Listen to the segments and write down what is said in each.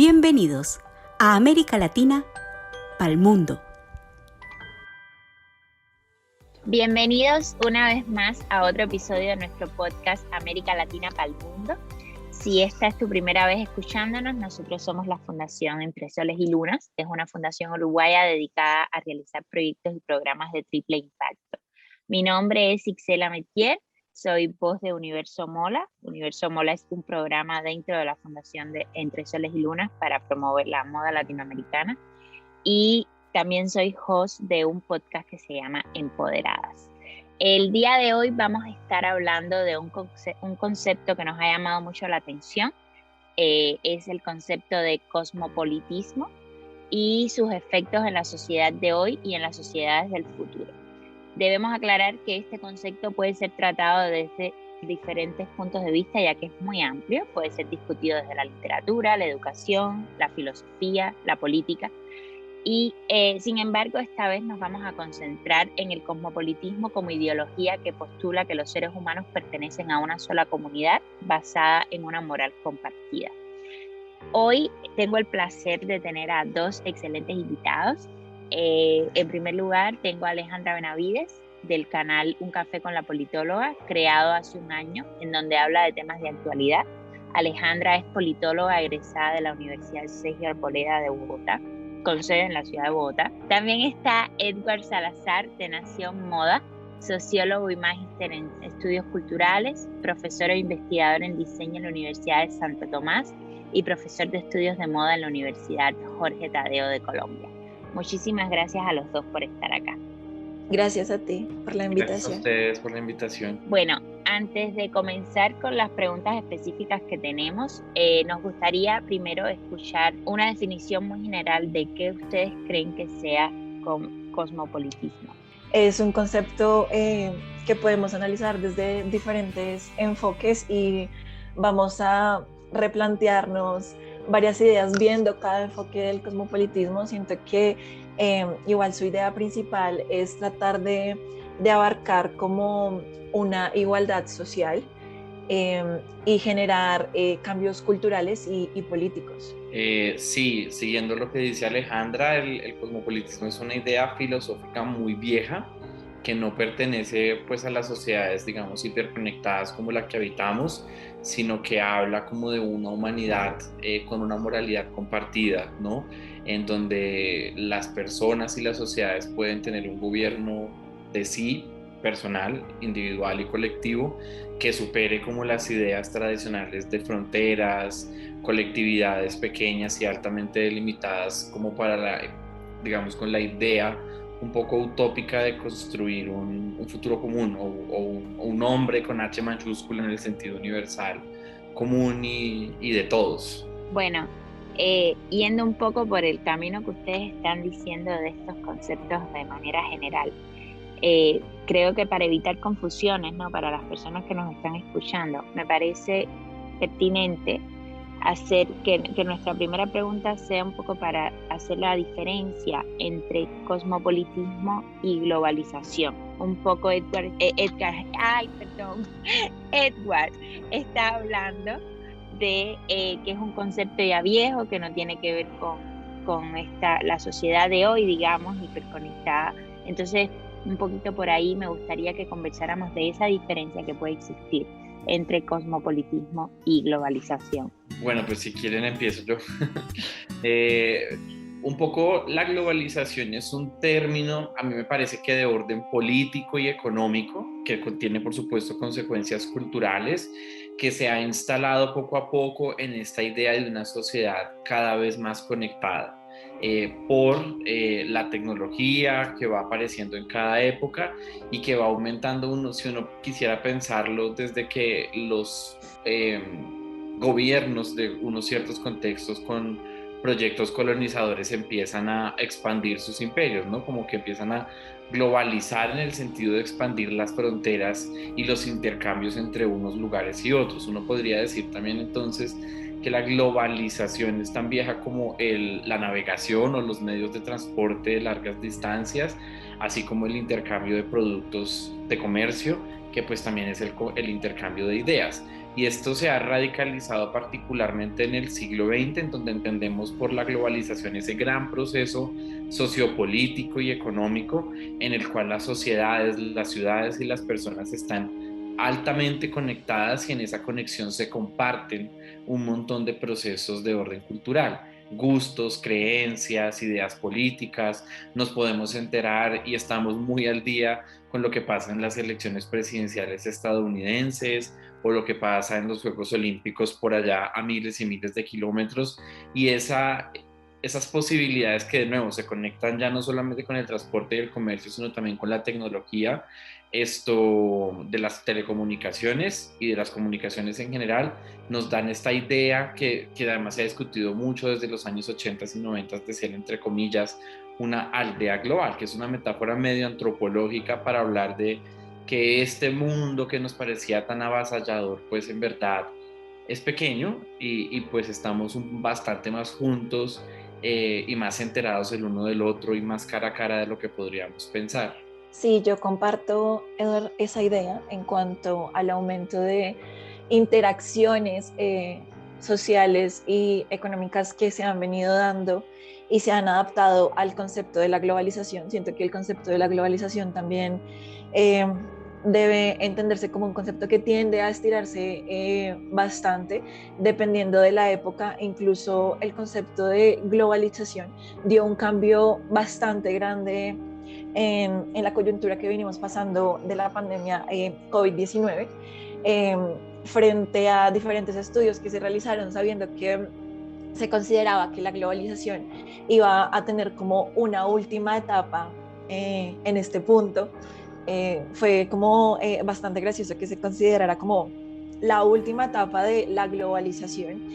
Bienvenidos a América Latina pa'l mundo. Bienvenidos una vez más a otro episodio de nuestro podcast América Latina pa'l mundo. Si esta es tu primera vez escuchándonos, nosotros somos la Fundación Entre Soles y Lunas. Es una fundación uruguaya dedicada a realizar proyectos y programas de triple impacto. Mi nombre es Ixela Metier, soy voz de Universo Mola. Universo Mola es un programa dentro de la Fundación de Entre Soles y Lunas para promover la moda latinoamericana. Y también soy host de un podcast que se llama Empoderadas. El día de hoy vamos a estar hablando de un concepto que nos ha llamado mucho la atención. Es el concepto de cosmopolitismo y sus efectos en la sociedad de hoy y en las sociedades del futuro. Debemos aclarar que este concepto puede ser tratado desde diferentes puntos de vista, ya que es muy amplio. Puede ser discutido desde la literatura, la educación, la filosofía, la política. Y sin embargo, esta vez nos vamos a concentrar en el cosmopolitismo como ideología que postula que los seres humanos pertenecen a una sola comunidad basada en una moral compartida. Hoy tengo el placer de tener a dos excelentes invitados. En primer lugar, tengo a Alejandra Benavides, del canal Un Café con la Politóloga, creado hace un año, en donde habla de temas de actualidad. Alejandra es politóloga egresada de la Universidad Sergio Arboleda de Bogotá, con sede en la ciudad de Bogotá. También está Edward Salazar, de Nación Moda, sociólogo y magíster en estudios culturales, profesor e investigador en diseño en la Universidad de Santo Tomás y profesor de estudios de moda en la Universidad Jorge Tadeo de Colombia. Muchísimas gracias a los dos por estar acá. Gracias a ti por la invitación. Gracias a ustedes por la invitación. Bueno, antes de comenzar con las preguntas específicas que tenemos, nos gustaría primero escuchar una definición muy general de qué ustedes creen que sea cosmopolitismo. Es un concepto que podemos analizar desde diferentes enfoques y vamos a replantearnos varias ideas viendo cada enfoque del cosmopolitismo. Siento que igual su idea principal es tratar de abarcar como una igualdad social y generar cambios culturales y políticos. Sí, siguiendo lo que dice Alejandra, el cosmopolitismo es una idea filosófica muy vieja que no pertenece pues a las sociedades, digamos, hiperconectadas como la que habitamos, sino que habla como de una humanidad con una moralidad compartida, ¿no? En donde las personas y las sociedades pueden tener un gobierno de sí, personal, individual y colectivo, que supere como las ideas tradicionales de fronteras, colectividades pequeñas y altamente delimitadas, como para digamos, con la idea un poco utópica de construir un futuro común o un hombre con H mayúscula en el sentido universal, común y de todos. Bueno, yendo un poco por el camino que ustedes están diciendo de estos conceptos de manera general, creo que para evitar confusiones, ¿no?, para las personas que nos están escuchando, me parece pertinente hacer que nuestra primera pregunta sea un poco para hacer la diferencia entre cosmopolitismo y globalización. Un poco Edward está hablando de que es un concepto ya viejo, que no tiene que ver con la sociedad de hoy, digamos, hiperconectada. Entonces, un poquito por ahí me gustaría que conversáramos de esa diferencia que puede existir entre cosmopolitismo y globalización. Bueno, pues si quieren empiezo yo. Un poco la globalización es un término, a mí me parece que de orden político y económico, que contiene por supuesto consecuencias culturales, que se ha instalado poco a poco en esta idea de una sociedad cada vez más conectada. Por la tecnología que va apareciendo en cada época y que va aumentando si uno quisiera pensarlo desde que los gobiernos de unos ciertos contextos con proyectos colonizadores empiezan a expandir sus imperios, ¿no? Como que empiezan a globalizar en el sentido de expandir las fronteras y los intercambios entre unos lugares y otros. Uno podría decir también entonces que la globalización es tan vieja como la navegación o los medios de transporte de largas distancias, así como el intercambio de productos de comercio, que pues también es el intercambio de ideas. y esto se ha radicalizado particularmente en el siglo XX, en donde entendemos por la globalización ese gran proceso sociopolítico y económico en el cual las sociedades, las ciudades y las personas están altamente conectadas y en esa conexión se comparten un montón de procesos de orden cultural, gustos, creencias, ideas políticas, nos podemos enterar y estamos muy al día con lo que pasa en las elecciones presidenciales estadounidenses o lo que pasa en los Juegos Olímpicos por allá a miles y miles de kilómetros, y esas posibilidades que de nuevo se conectan ya no solamente con el transporte y el comercio, sino también con la tecnología, esto de las telecomunicaciones y de las comunicaciones en general, nos dan esta idea que además se ha discutido mucho desde los años 80 y 90 de ser, entre comillas, una aldea global, que es una metáfora medio antropológica para hablar de que este mundo que nos parecía tan avasallador, pues en verdad es pequeño y pues estamos bastante más juntos y más enterados el uno del otro y más cara a cara de lo que podríamos pensar. Sí, yo comparto, Eduard, esa idea en cuanto al aumento de interacciones sociales y económicas que se han venido dando y se han adaptado al concepto de la globalización. Siento que el concepto de la globalización también debe entenderse como un concepto que tiende a estirarse bastante dependiendo de la época. Incluso el concepto de globalización dio un cambio bastante grande en la coyuntura que venimos pasando de la pandemia COVID-19, frente a diferentes estudios que se realizaron sabiendo que se consideraba que la globalización iba a tener como una última etapa en este punto. Fue como bastante gracioso que se considerara como la última etapa de la globalización,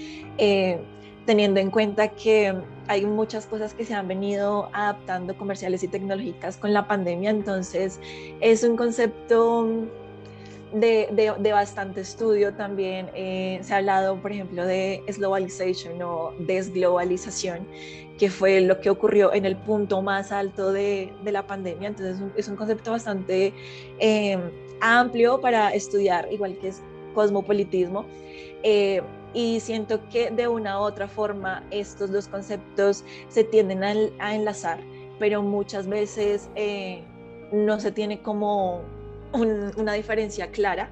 teniendo en cuenta que hay muchas cosas que se han venido adaptando comerciales y tecnológicas con la pandemia. Entonces es un concepto de bastante estudio también. Se ha hablado, por ejemplo, de globalization o desglobalización, que fue lo que ocurrió en el punto más alto de la pandemia. Entonces es un concepto bastante amplio para estudiar, igual que es cosmopolitismo. Y siento que de una u otra forma estos dos conceptos se tienden a enlazar, pero muchas veces no se tiene como una diferencia clara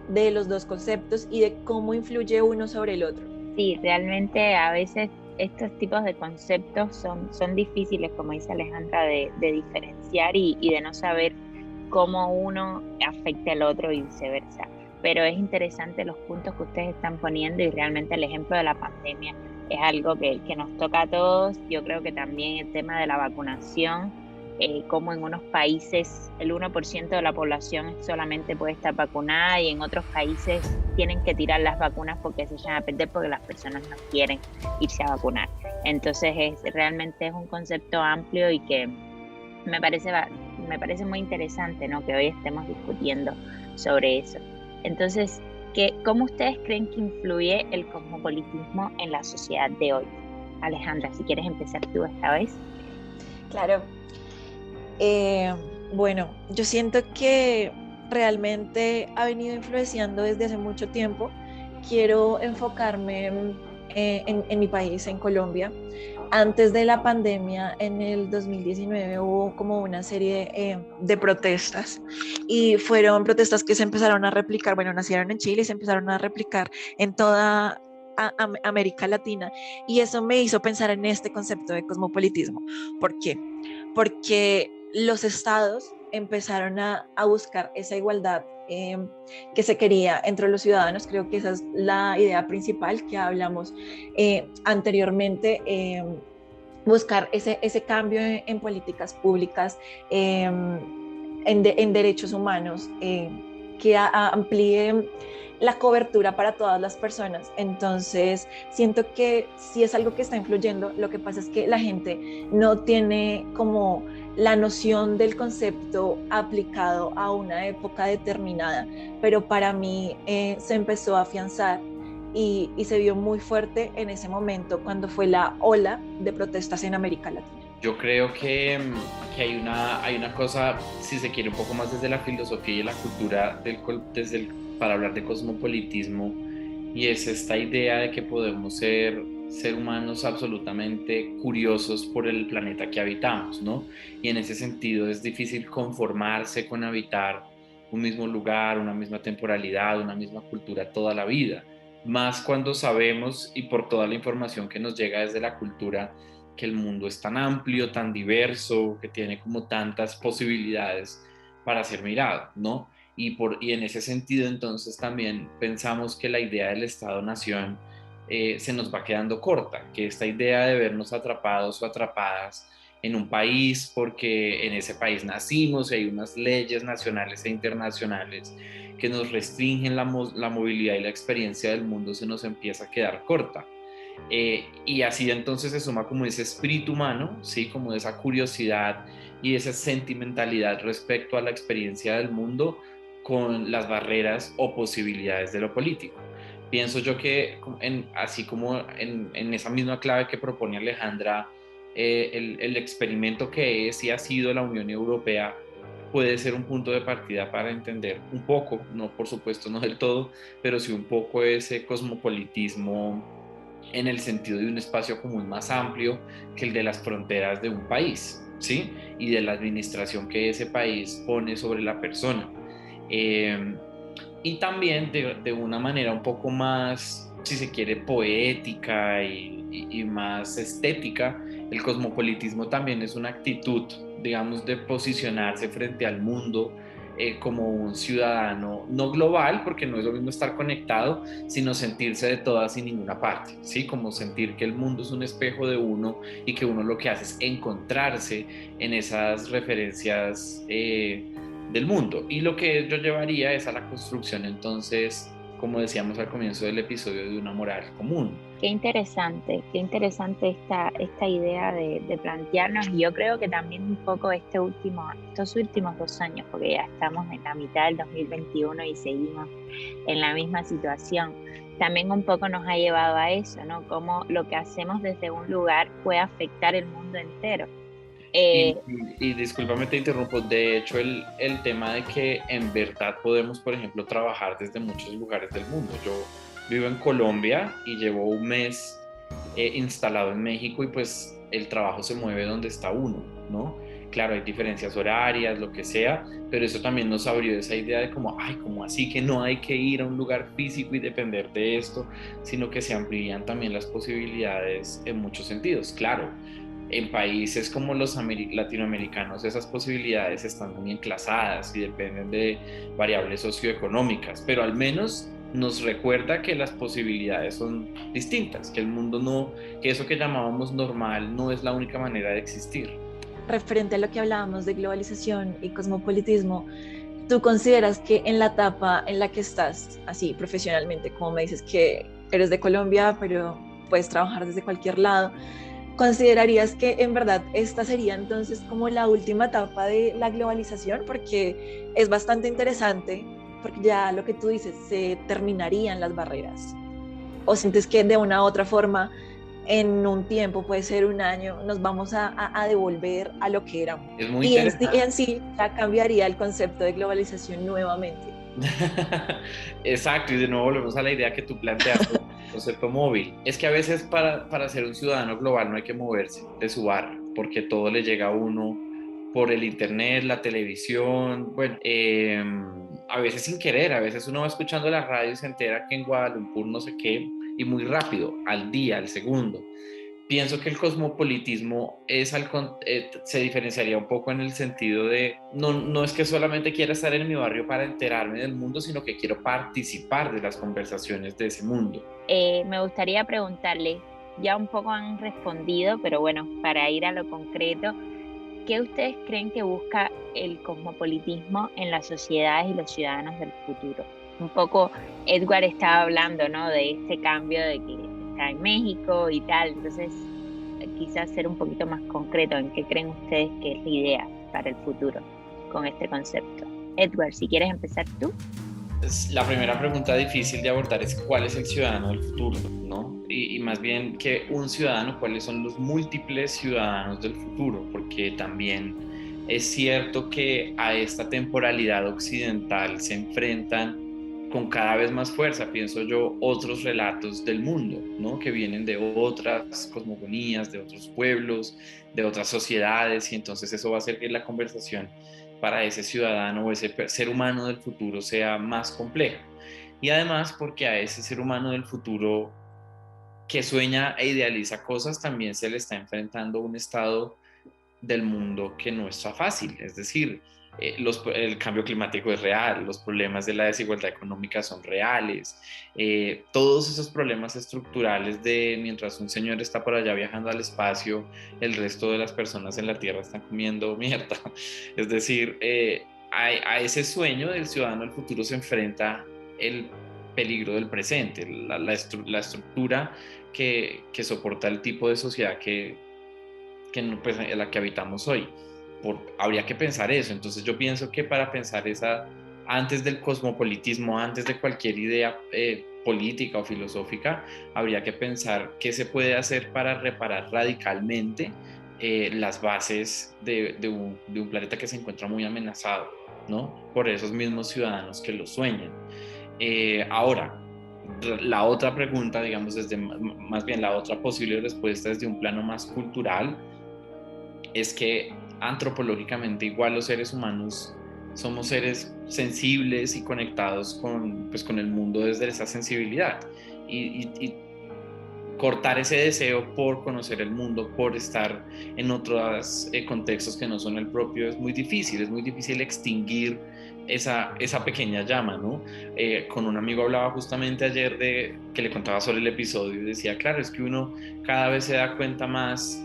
de los dos conceptos y de cómo influye uno sobre el otro. Sí, realmente a veces estos tipos de conceptos son difíciles, como dice Alejandra, de diferenciar y de no saber cómo uno afecta al otro y viceversa. Pero es interesante los puntos que ustedes están poniendo y realmente el ejemplo de la pandemia es algo que nos toca a todos. Yo creo que también el tema de la vacunación, como en unos países el 1% de la población solamente puede estar vacunada y en otros países tienen que tirar las vacunas porque se echan a perder porque las personas no quieren irse a vacunar. Entonces realmente es un concepto amplio y que me parece muy interesante, ¿no?, que hoy estemos discutiendo sobre eso. Entonces, ¿cómo ustedes creen que influye el cosmopolitismo en la sociedad de hoy? Alejandra, si quieres empezar tú esta vez. Claro. Bueno, yo siento que realmente ha venido influenciando desde hace mucho tiempo. Quiero enfocarme en mi país, en Colombia. Antes de la pandemia, en el 2019, hubo como una serie de protestas y fueron protestas que se empezaron a replicar, bueno, nacieron en Chile y se empezaron a replicar en toda América Latina, y eso me hizo pensar en este concepto de cosmopolitismo. ¿Por qué? Porque los estados empezaron a buscar esa igualdad que se quería entre los ciudadanos. Creo que esa es la idea principal que hablamos anteriormente, buscar ese cambio en políticas públicas, en derechos humanos, que amplíe la cobertura para todas las personas. Entonces siento que sí es algo que está influyendo. Lo que pasa es que la gente no tiene como la noción del concepto aplicado a una época determinada, pero para mí se empezó a afianzar y se vio muy fuerte en ese momento cuando fue la ola de protestas en América Latina. Yo creo que hay una cosa, si se quiere, un poco más desde la filosofía y la cultura, desde el para hablar de cosmopolitismo, y es esta idea de que podemos ser humanos absolutamente curiosos por el planeta que habitamos, ¿no? Y en ese sentido es difícil conformarse con habitar un mismo lugar, una misma temporalidad, una misma cultura toda la vida, más cuando sabemos y por toda la información que nos llega desde la cultura que el mundo es tan amplio, tan diverso, que tiene como tantas posibilidades para ser mirado, ¿no? Y en ese sentido entonces también pensamos que la idea del Estado-Nación se nos va quedando corta, que esta idea de vernos atrapados o atrapadas en un país porque en ese país nacimos y hay unas leyes nacionales e internacionales que nos restringen la movilidad y la experiencia del mundo, se nos empieza a quedar corta. Y así entonces se suma como ese espíritu humano, ¿sí? Como esa curiosidad y esa sentimentalidad respecto a la experiencia del mundo con las barreras o posibilidades de lo político. Pienso yo que así como en esa misma clave que propone Alejandra, el experimento que es y ha sido la Unión Europea puede ser un punto de partida para entender un poco, no por supuesto no del todo, pero sí un poco ese cosmopolitismo en el sentido de un espacio común más amplio que el de las fronteras de un país, ¿sí? Y de la administración que ese país pone sobre la persona. Y también de una manera un poco más, si se quiere, poética y más estética, el cosmopolitismo también es una actitud, digamos, de posicionarse frente al mundo como un ciudadano no global, porque no es lo mismo estar conectado, sino sentirse de todas y ninguna parte, ¿sí? Como sentir que el mundo es un espejo de uno y que uno lo que hace es encontrarse en esas referencias del mundo. Y lo que yo llevaría es a la construcción, entonces, como decíamos al comienzo del episodio, de una moral común. Qué interesante esta idea de plantearnos, y yo creo que también un poco estos últimos 2 años, porque ya estamos en la mitad del 2021 y seguimos en la misma situación, también un poco nos ha llevado a eso, ¿no? Cómo lo que hacemos desde un lugar puede afectar el mundo entero. Y discúlpame, te interrumpo. De hecho, el tema de que en verdad podemos, por ejemplo, trabajar desde muchos lugares del mundo. Yo vivo en Colombia y llevo un mes instalado en México, y pues el trabajo se mueve donde está uno, ¿no? Claro, hay diferencias horarias, lo que sea, pero eso también nos abrió esa idea de como, ay, como así que no hay que ir a un lugar físico y depender de esto, sino que se amplían también las posibilidades en muchos sentidos. Claro, en países como los latinoamericanos esas posibilidades están muy enclasadas y dependen de variables socioeconómicas, pero al menos nos recuerda que las posibilidades son distintas, que el mundo no, que eso que llamábamos normal no es la única manera de existir. Referente a lo que hablábamos de globalización y cosmopolitismo, ¿tú consideras que en la etapa en la que estás, así profesionalmente, como me dices que eres de Colombia, pero puedes trabajar desde cualquier lado, considerarías que en verdad esta sería entonces como la última etapa de la globalización? Porque es bastante interesante, porque ya lo que tú dices, se terminarían las barreras. ¿O sientes que de una u otra forma, en un tiempo, puede ser un año, nos vamos a devolver a lo que éramos? Es muy y interesante. en sí ya cambiaría el concepto de globalización nuevamente. Exacto, y de nuevo volvemos a la idea que tú planteaste, el concepto móvil. Es que a veces para ser un ciudadano global no hay que moverse de su barrio, porque todo le llega a uno por el internet, la televisión, bueno, a veces sin querer, a veces uno va escuchando la radio y se entera que en Guadalupe no sé qué, y muy rápido, al día, al segundo. Pienso que el cosmopolitismo se diferenciaría un poco en el sentido de no es que solamente quiera estar en mi barrio para enterarme del mundo, sino que quiero participar de las conversaciones de ese mundo. Me gustaría preguntarle, ya un poco han respondido, pero bueno, para ir a lo concreto, ¿qué ustedes creen que busca el cosmopolitismo en las sociedades y los ciudadanos del futuro? Un poco Edward estaba hablando, ¿no?, de este cambio de que está en México y tal, entonces quizás ser un poquito más concreto en qué creen ustedes que es la idea para el futuro con este concepto. Edward, si quieres empezar tú. La primera pregunta difícil de abordar es ¿cuál es el ciudadano del futuro?, ¿no? Y más bien que un ciudadano, ¿cuáles son los múltiples ciudadanos del futuro? Porque también es cierto que a esta temporalidad occidental se enfrentan con cada vez más fuerza, pienso yo, otros relatos del mundo, ¿no? Que vienen de otras cosmogonías, de otros pueblos, de otras sociedades, y entonces eso va a hacer que la conversación para ese ciudadano o ese ser humano del futuro sea más compleja. Y además porque a ese ser humano del futuro que sueña e idealiza cosas también se le está enfrentando un estado del mundo que no está fácil, es decir, el cambio climático es real, los problemas de la desigualdad económica son reales, todos esos problemas estructurales de mientras un señor está por allá viajando al espacio, el resto de las personas en la Tierra están comiendo mierda. Es decir, a ese sueño del ciudadano del futuro se enfrenta el peligro del presente, la estructura que soporta el tipo de sociedad pues, en la que habitamos hoy. Habría que pensar eso. Entonces yo pienso que para pensar antes del cosmopolitismo, antes de cualquier idea política o filosófica, habría que pensar qué se puede hacer para reparar radicalmente las bases de un planeta que se encuentra muy amenazado, ¿no? Por esos mismos ciudadanos que lo sueñan. Ahora, la otra pregunta, digamos, más bien la otra posible respuesta desde un plano más cultural, es que antropológicamente igual los seres humanos somos seres sensibles y conectados con el mundo desde esa sensibilidad y cortar ese deseo por conocer el mundo, por estar en otros contextos que no son el propio, es muy difícil extinguir esa pequeña llama, ¿no? Con un amigo hablaba justamente ayer que le contaba sobre el episodio y decía, claro, es que uno cada vez se da cuenta más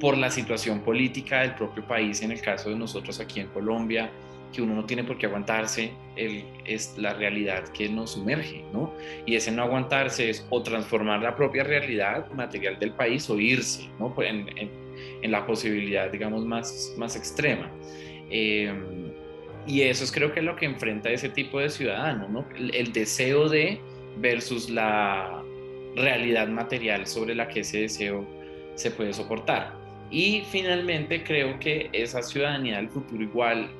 por la situación política del propio país, en el caso de nosotros aquí en Colombia, que uno no tiene por qué aguantarse, es la realidad que nos sumerge, ¿no? Y ese no aguantarse es o transformar la propia realidad material del país o irse, ¿no? En la posibilidad, digamos, más extrema. Y eso es creo que lo que enfrenta ese tipo de ciudadano, ¿no? El deseo de versus la realidad material sobre la que ese deseo se puede soportar. Y finalmente creo que esa ciudadanía del futuro igual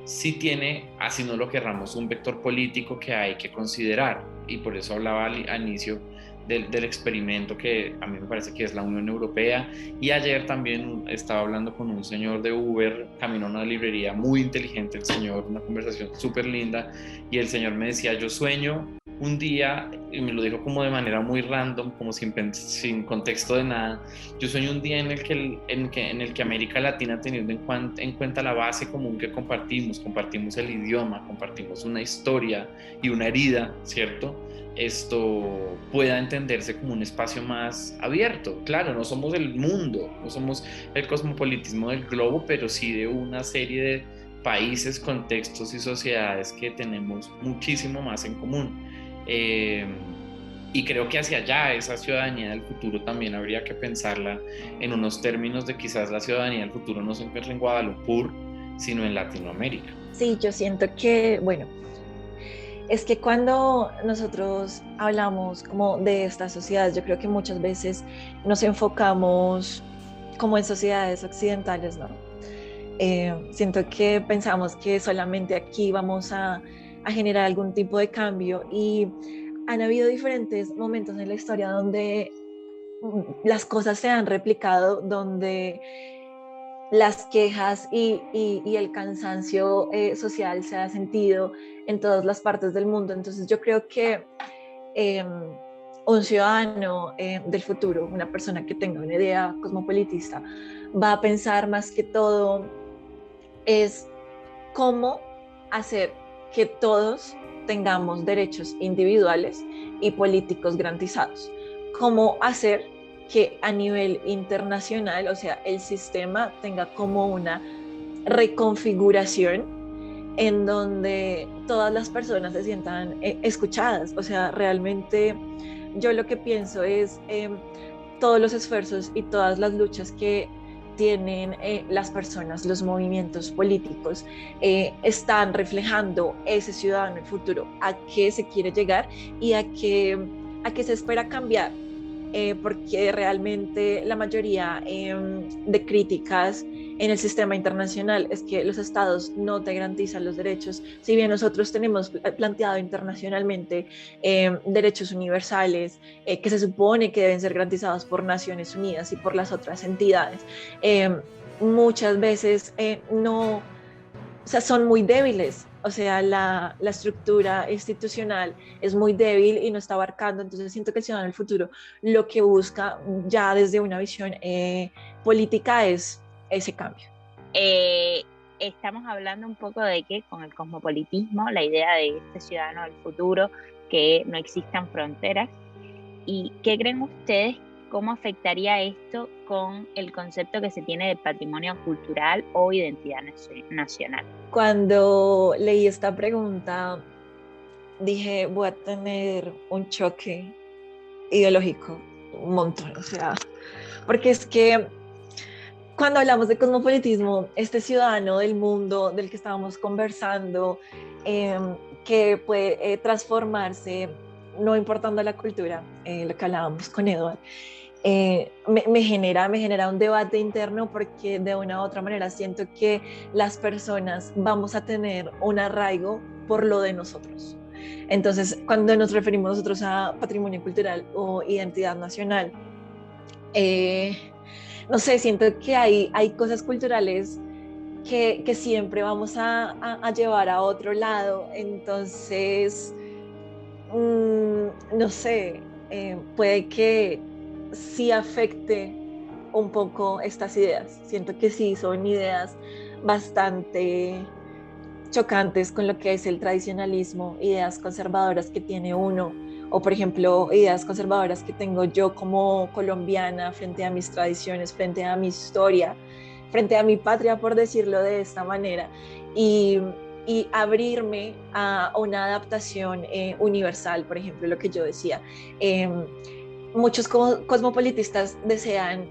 sí tiene, así no lo querramos, un vector político que hay que considerar. Y por eso hablaba al inicio del experimento que a mí me parece que es la Unión Europea. Y ayer también estaba hablando con un señor de Uber, camino a una librería, muy inteligente el señor, una conversación súper linda, y el señor me decía, yo sueño un día, y me lo dijo como de manera muy random, como sin contexto de nada, yo sueño un día en el que América Latina, teniendo en cuenta la base común que compartimos el idioma, compartimos una historia y una herida, ¿cierto? Esto pueda entenderse como un espacio más abierto. Claro, no somos el mundo, no somos el cosmopolitismo del globo, pero sí de una serie de países, contextos y sociedades que tenemos muchísimo más en común. Y creo que hacia allá, esa ciudadanía del futuro también habría que pensarla en unos términos de quizás la ciudadanía del futuro no se encuentra en Guadalupur, sino en Latinoamérica. Sí, yo siento que, bueno, es que cuando nosotros hablamos como de estas sociedades, yo creo que muchas veces nos enfocamos como en sociedades occidentales, ¿no? Siento que pensamos que solamente aquí vamos a generar algún tipo de cambio y han habido diferentes momentos en la historia donde las cosas se han replicado, donde las quejas y el cansancio social se ha sentido en todas las partes del mundo. Entonces yo creo que un ciudadano del futuro, una persona que tenga una idea cosmopolitista, va a pensar más que todo es cómo hacer que todos tengamos derechos individuales y políticos garantizados. Cómo hacer que a nivel internacional, o sea, el sistema tenga como una reconfiguración en donde todas las personas se sientan escuchadas. O sea, realmente yo lo que pienso es todos los esfuerzos y todas las luchas que tienen las personas, los movimientos políticos, están reflejando ese ciudadano del futuro, a qué se quiere llegar y a qué se espera cambiar, porque realmente la mayoría de críticas en el sistema internacional es que los estados no te garantizan los derechos. Si bien nosotros tenemos planteado internacionalmente derechos universales que se supone que deben ser garantizados por Naciones Unidas y por las otras entidades, muchas veces no, o sea, son muy débiles. O sea, la estructura institucional es muy débil y no está abarcando. Entonces siento que el ciudadano del futuro lo que busca ya desde una visión política es ese cambio. Estamos hablando un poco de que con el cosmopolitismo, la idea de este ciudadano del futuro, que no existan fronteras. ¿Y qué creen ustedes? ¿Cómo afectaría esto con el concepto que se tiene de patrimonio cultural o identidad nacional? Cuando leí esta pregunta, dije, voy a tener un choque ideológico, un montón, o sea, porque es que cuando hablamos de cosmopolitismo, este ciudadano del mundo del que estábamos conversando, que puede transformarse, no importando la cultura, lo que hablábamos con Edward, me genera un debate interno, porque de una u otra manera siento que las personas vamos a tener un arraigo por lo de nosotros. Entonces, cuando nos referimos nosotros a patrimonio cultural o identidad nacional, no sé, siento que hay cosas culturales que siempre vamos a llevar a otro lado. Entonces, no sé, puede que sí afecte un poco estas ideas. Siento que sí son ideas bastante chocantes con lo que es el tradicionalismo, ideas conservadoras que tiene uno, o por ejemplo, ideas conservadoras que tengo yo como colombiana frente a mis tradiciones, frente a mi historia, frente a mi patria, por decirlo de esta manera, y abrirme a una adaptación universal. Por ejemplo, lo que yo decía, muchos cosmopolitistas desean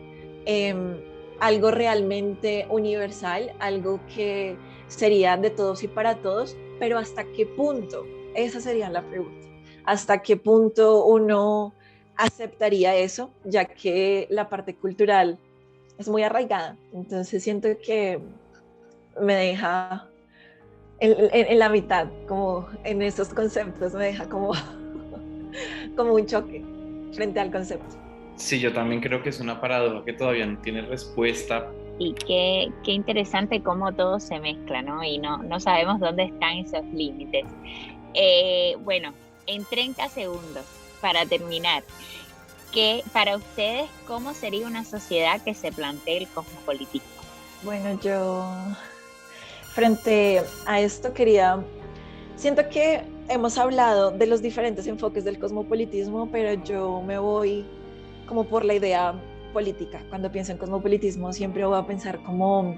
algo realmente universal, algo que sería de todos y para todos, pero ¿hasta qué punto? Esa sería la pregunta. ¿Hasta qué punto uno aceptaría eso? Ya que la parte cultural es muy arraigada. Entonces siento que me deja en la mitad, como en esos conceptos, me deja como un choque frente al concepto. Sí, yo también creo que es una paradoja que todavía no tiene respuesta. Y qué interesante cómo todo se mezcla, ¿no? Y no sabemos dónde están esos límites. Bueno, en 30 segundos, para terminar, para ustedes, ¿cómo sería una sociedad que se plantee el cosmopolitismo? Bueno, yo frente a esto siento que hemos hablado de los diferentes enfoques del cosmopolitismo, pero yo me voy como por la idea política. Cuando pienso en cosmopolitismo siempre voy a pensar como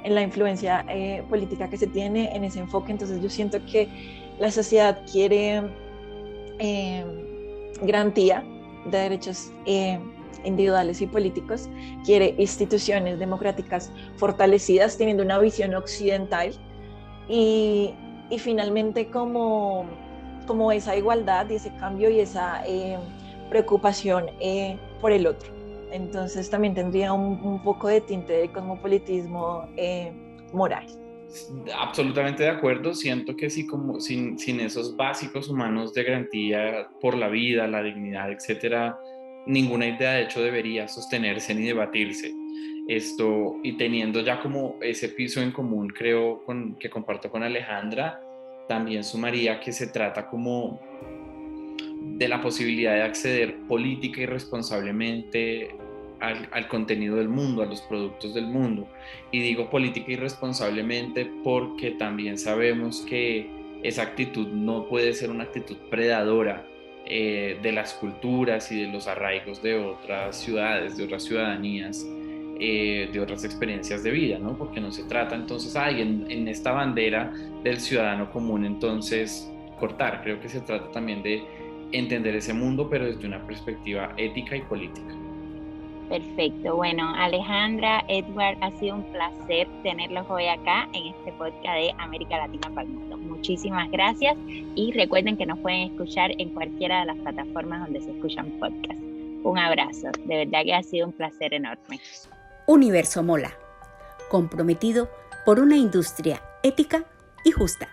en la influencia política que se tiene en ese enfoque. Entonces yo siento que la sociedad quiere garantía de derechos individuales y políticos, quiere instituciones democráticas fortalecidas teniendo una visión occidental, y finalmente como esa igualdad y ese cambio y esa preocupación por el otro. Entonces también tendría un poco de tinte de cosmopolitismo moral. Absolutamente de acuerdo. Siento que sí, como sin esos básicos humanos de garantía por la vida, la dignidad, etcétera, ninguna idea de hecho debería sostenerse ni debatirse. Y teniendo ya como ese piso en común, creo que comparto con Alejandra, también sumaría que se trata como de la posibilidad de acceder política y responsablemente al contenido del mundo, a los productos del mundo. Y digo política y responsablemente porque también sabemos que esa actitud no puede ser una actitud predadora de las culturas y de los arraigos de otras ciudades, de otras ciudadanías, de otras experiencias de vida, ¿no? Porque no se trata entonces, en esta bandera del ciudadano común, entonces cortar. Creo que se trata también de entender ese mundo, pero desde una perspectiva ética y política. Perfecto. Bueno, Alejandra, Edward, ha sido un placer tenerlos hoy acá en este podcast de América Latina para el Mundo. Muchísimas gracias y recuerden que nos pueden escuchar en cualquiera de las plataformas donde se escuchan podcasts. Un abrazo, de verdad que ha sido un placer enorme. Universo Mola, comprometido por una industria ética y justa.